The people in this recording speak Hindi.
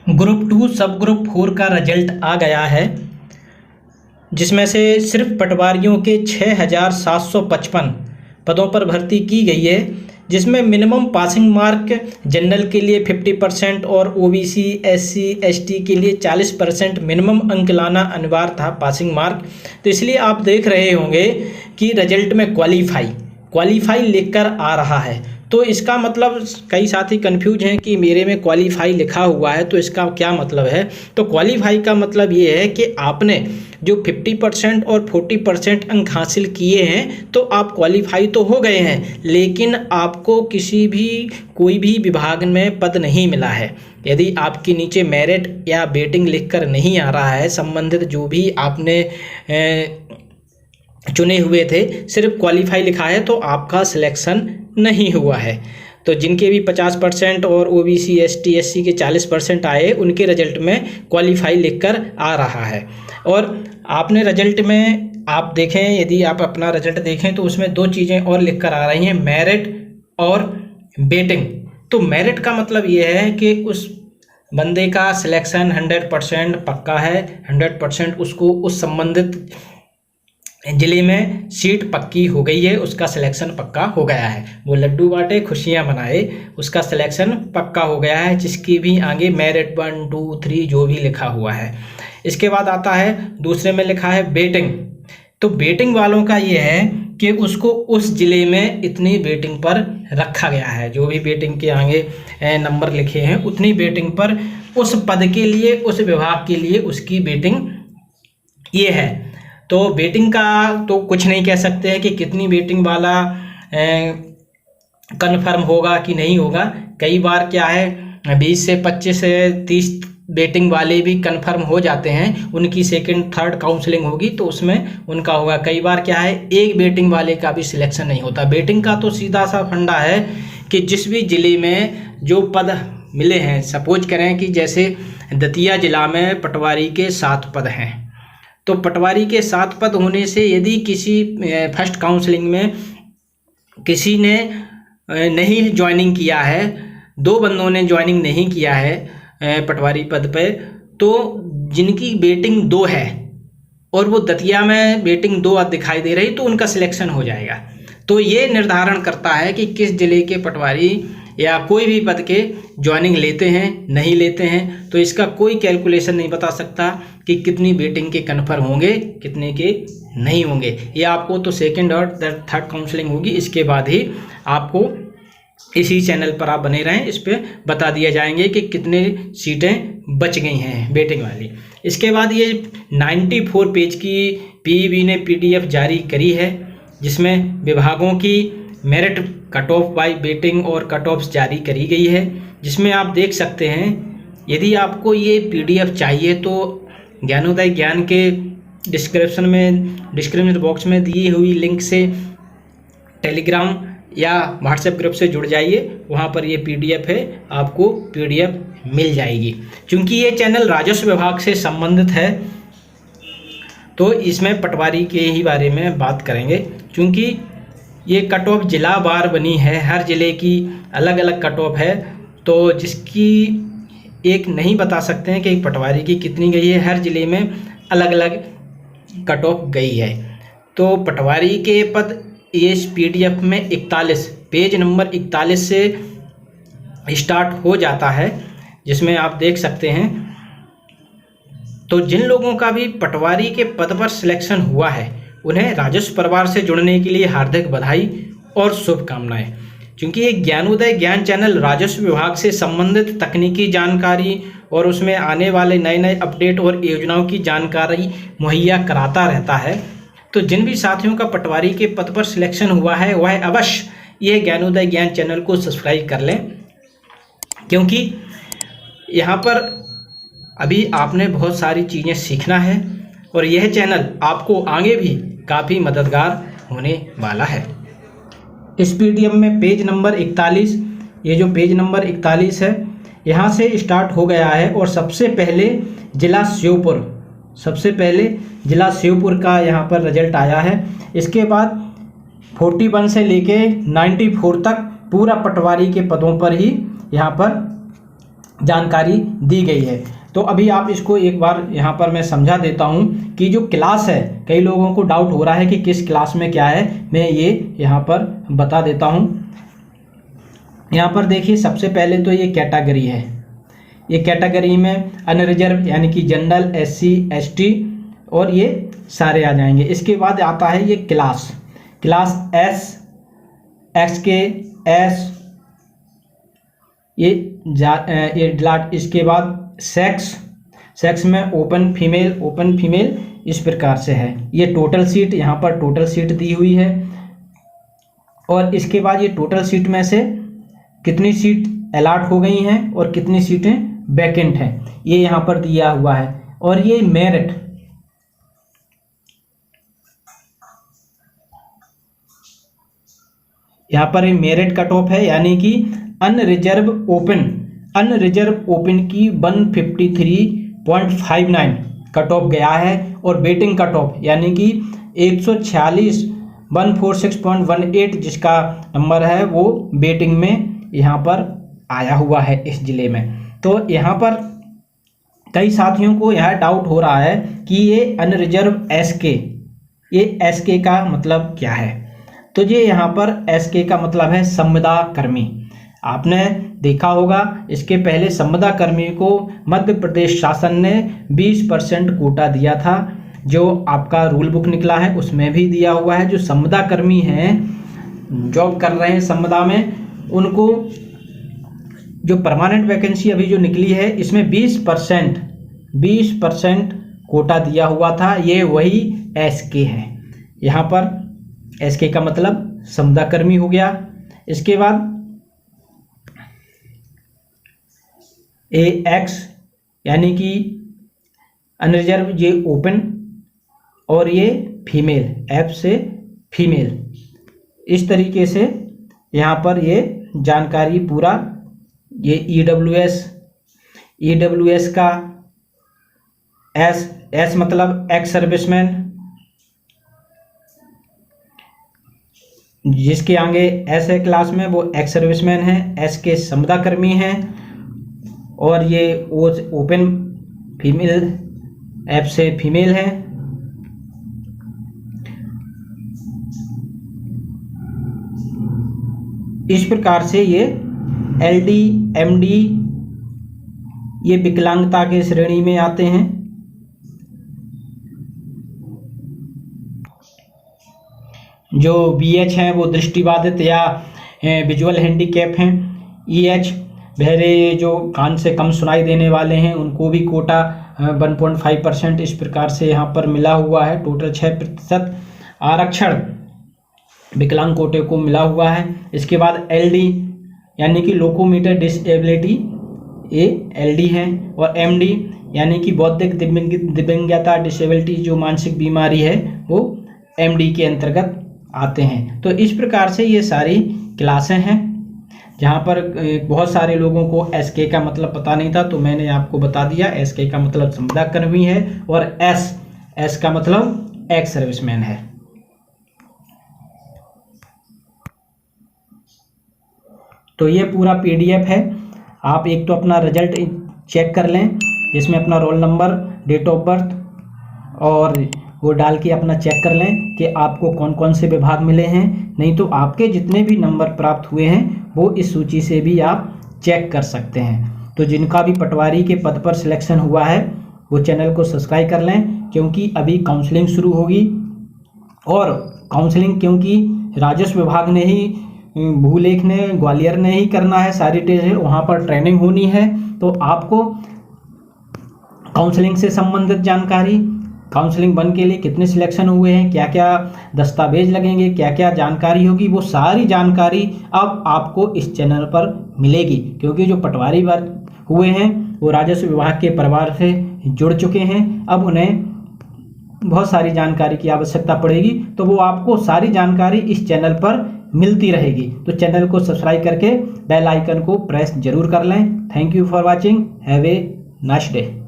ग्रुप 2 सब ग्रुप 4 का रिजल्ट आ गया है, जिसमें से सिर्फ पटवारियों के 6,755 पदों पर भर्ती की गई है, जिसमें मिनिमम पासिंग मार्क जनरल के लिए 50% और ओबीसी एससी एसटी के लिए 40% मिनिमम अंक लाना अनिवार्य था पासिंग मार्क। तो इसलिए आप देख रहे होंगे कि रिजल्ट में क्वालीफाई लिखकर आ रहा है। तो इसका मतलब कई साथी कंफ्यूज हैं कि मेरे में क्वालीफाई लिखा हुआ है तो इसका क्या मतलब है। तो क्वालीफाई का मतलब ये है कि आपने जो 50% और 40% अंक हासिल किए हैं तो आप क्वालीफाई तो हो गए हैं, लेकिन आपको कोई भी विभाग में पद नहीं मिला है। यदि आपके नीचे मेरिट या वेटिंग लिखकर नहीं आ रहा है, संबंधित जो भी आपने चुने हुए थे सिर्फ क्वालीफाई लिखा है, तो आपका सिलेक्शन नहीं हुआ है। तो जिनके भी 50% और ओबीसी एसटी एससी के 40% आए, उनके रिजल्ट में क्वालीफाई लिखकर आ रहा है। और आपने रिजल्ट में आप देखें, यदि आप अपना रिजल्ट देखें तो उसमें दो चीज़ें और लिखकर आ रही हैं, मेरिट और वेटिंग। तो मेरिट का मतलब ये है कि उस बंदे का सिलेक्शन 100% पक्का है, 100% उसको उस संबंधित जिले में सीट पक्की हो गई है, उसका सिलेक्शन पक्का हो गया है। वो लड्डू बांटे खुशियां मनाए, उसका सिलेक्शन पक्का हो गया है, जिसकी भी आगे मेरिट 1 2 3 जो भी लिखा हुआ है। इसके बाद आता है दूसरे में लिखा है वेटिंग। तो वेटिंग वालों का ये है कि उसको उस जिले में इतनी वेटिंग पर रखा गया है, जो भी वेटिंग के आगे नंबर लिखे हैं उतनी वेटिंग पर उस पद के लिए, उस विभाग के लिए उसकी वेटिंग ये है। तो वेटिंग का तो कुछ नहीं कह सकते हैं कि कितनी वेटिंग वाला कन्फर्म होगा कि नहीं होगा। कई बार क्या है 20 से 25 से 30 वेटिंग वाले भी कन्फर्म हो जाते हैं, उनकी सेकंड थर्ड काउंसलिंग होगी तो उसमें उनका होगा। कई बार क्या है एक वेटिंग वाले का भी सिलेक्शन नहीं होता। वेटिंग का तो सीधा सा फंडा है कि जिस भी ज़िले में जो पद मिले हैं, सपोज करें कि जैसे दतिया जिला में पटवारी के 7 पद हैं, तो पटवारी के 7 पद होने से यदि किसी फर्स्ट काउंसलिंग में किसी ने नहीं ज्वाइनिंग किया है, 2 बंदों ने ज्वाइनिंग नहीं किया है पटवारी पद पे, तो जिनकी वेटिंग 2 है और वो दतिया में वेटिंग 2 दिखाई दे रही, तो उनका सिलेक्शन हो जाएगा। तो ये निर्धारण करता है कि किस जिले के पटवारी या कोई भी पद के ज्वाइनिंग लेते हैं नहीं लेते हैं। तो इसका कोई कैलकुलेशन नहीं बता सकता कि कितनी वेटिंग के कन्फर्म होंगे, कितने के नहीं होंगे। ये आपको तो सेकंड और थर्ड काउंसलिंग होगी, इसके बाद ही आपको इसी चैनल पर आप बने रहें, इस पर बता दिया जाएंगे कि कितने सीटें बच गई हैं वेटिंग वाली। इसके बाद ये 94 पेज की पीईबी ने पीडीएफ जारी करी है, जिसमें विभागों की merit cut off by waiting और कट ऑफ्स जारी करी गई है, जिसमें आप देख सकते हैं। यदि आपको ये पीडीएफ चाहिए तो ज्ञानोदय ज्ञान के डिस्क्रिप्शन बॉक्स में दी हुई लिंक से टेलीग्राम या व्हाट्सएप ग्रुप से जुड़ जाइए, वहाँ पर ये पीडीएफ है, आपको पीडीएफ मिल जाएगी। क्योंकि ये चैनल राजस्व विभाग से संबंधित है तो इसमें पटवारी के ही बारे में बात करेंगे। क्योंकि ये कट ऑफ जिला वार बनी है, हर ज़िले की अलग अलग कट ऑफ है, तो जिसकी एक नहीं बता सकते हैं कि पटवारी की कितनी गई है, हर ज़िले में अलग अलग कट ऑफ गई है। तो पटवारी के पद इस पीडीएफ में 41 पेज नंबर 41 से स्टार्ट हो जाता है, जिसमें आप देख सकते हैं। तो जिन लोगों का भी पटवारी के पद पर सिलेक्शन हुआ है, उन्हें राजस्व परिवार से जुड़ने के लिए हार्दिक बधाई और शुभकामनाएं। क्योंकि ये ज्ञानोदय ज्ञान चैनल राजस्व विभाग से संबंधित तकनीकी जानकारी और उसमें आने वाले नए अपडेट और योजनाओं की जानकारी मुहैया कराता रहता है। तो जिन भी साथियों का पटवारी के पद पर सिलेक्शन हुआ है वह अवश्य ये ज्ञानोदय ज्ञान चैनल को सब्सक्राइब कर लें, क्योंकि यहाँ पर अभी आपने बहुत सारी चीज़ें सीखना है और यह चैनल आपको आगे भी काफ़ी मददगार होने वाला है। इस पीडीएफ में पेज नंबर 41, ये जो पेज नंबर 41 है यहाँ से स्टार्ट हो गया है और सबसे पहले जिला श्योपुर का यहाँ पर रिजल्ट आया है। इसके बाद 41 से लेके 94 तक पूरा पटवारी के पदों पर ही यहाँ पर जानकारी दी गई है। तो अभी आप इसको एक बार यहाँ पर मैं समझा देता हूँ कि जो क्लास है, कई लोगों को डाउट हो रहा है कि किस क्लास में क्या है, मैं ये यहाँ पर बता देता हूँ। यहाँ पर देखिए, सबसे पहले तो ये कैटेगरी है। ये कैटेगरी में अनरिजर्व यानी कि जनरल, SC ST और ये सारे आ जाएंगे। इसके बाद आता है ये क्लास S, XK, S, ये डॉट। इसके बाद सेक्स में ओपन फीमेल इस प्रकार से है। ये टोटल सीट, यहाँ पर टोटल सीट दी हुई है। और इसके बाद ये टोटल सीट में से कितनी सीट अलॉट हो गई हैं और कितनी सीटें वैकेंट हैं, ये यहाँ पर दिया हुआ है। और ये मेरिट, यहाँ पर ये मेरिट कट ऑफ है, यानी कि अनरिजर्व ओपन की 153.59 कट ऑफ गया है। और बेटिंग कट ऑफ यानी कि 146 जिसका नंबर है वो बेटिंग में यहाँ पर आया हुआ है इस जिले में। तो यहाँ पर कई साथियों को यह डाउट हो रहा है कि ये अनरिजर्व SK का मतलब क्या है। तो ये यहाँ पर SK का मतलब है संविदा कर्मी। आपने देखा होगा, इसके पहले संविदा कर्मी को मध्य प्रदेश शासन ने 20% कोटा दिया था, जो आपका रूल बुक निकला है उसमें भी दिया हुआ है। जो संविदा कर्मी हैं, जॉब कर रहे हैं संविदा में, उनको जो परमानेंट वैकेंसी अभी जो निकली है इसमें 20% कोटा दिया हुआ था। ये वही SK है। यहाँ पर SK का मतलब संविदा कर्मी हो गया। इसके बाद AX यानी कि अनरिजर्व, ये ओपन, और ये फीमेल, F से फीमेल। इस तरीके से यहाँ पर ये जानकारी पूरा, ये EWS का S मतलब एक्स सर्विसमैन, जिसके आगे S है क्लास में वो एक्स सर्विसमैन है। S के संविदा कर्मी हैं। और ये ओपन फीमेल, F से फीमेल है। इस प्रकार से ये LD MD ये विकलांगता के श्रेणी में आते हैं। जो BH हैं वो दृष्टिबाधित या विजुअल हैंडीकैप हैं। EH बहरे, जो कान से कम सुनाई देने वाले हैं, उनको भी कोटा 1.5% इस प्रकार से यहाँ पर मिला हुआ है। टोटल 6% आरक्षण विकलांग कोटे को मिला हुआ है। इसके बाद LD यानी कि लोकोमीटर डिसेबिलिटी, ये LD है। और MD यानी कि बौद्धिक दिव्यांगता डिसेबिलिटी, जो मानसिक बीमारी है, वो MD के अंतर्गत आते हैं। तो इस प्रकार से ये सारी क्लासें हैं, जहाँ पर बहुत सारे लोगों को SK का मतलब पता नहीं था, तो मैंने आपको बता दिया। SK का मतलब संविदा कर्मी है और S का मतलब एक्स सर्विसमैन है। तो ये पूरा PDF है। आप एक तो अपना रिजल्ट चेक कर लें, जिसमें अपना roll number, date of birth और वो डाल के अपना चेक कर लें कि आपको कौन कौन से विभाग मिले हैं। नहीं तो आपके जितने भी नंबर प्राप्त हुए हैं वो इस सूची से भी आप चेक कर सकते हैं। तो जिनका भी पटवारी के पद पर सिलेक्शन हुआ है वो चैनल को सब्सक्राइब कर लें, क्योंकि अभी काउंसलिंग शुरू होगी। और काउंसलिंग क्योंकि राजस्व विभाग ने ही, भूलेख ने, ग्वालियर ने ही करना है, सारी टेस्ट वहाँ पर ट्रेनिंग होनी है। तो आपको काउंसलिंग से संबंधित जानकारी, काउंसलिंग 1 के लिए कितने सिलेक्शन हुए हैं, क्या क्या दस्तावेज लगेंगे, क्या क्या जानकारी होगी, वो सारी जानकारी अब आपको इस चैनल पर मिलेगी। क्योंकि जो पटवारी वर्ग हुए हैं वो राजस्व विभाग के परिवार से जुड़ चुके हैं, अब उन्हें बहुत सारी जानकारी की आवश्यकता पड़ेगी। तो वो आपको सारी जानकारी इस चैनल पर मिलती रहेगी। तो चैनल को सब्सक्राइब करके बेल आइकन को प्रेस जरूर कर लें। Thank you for watching. Have a nice day.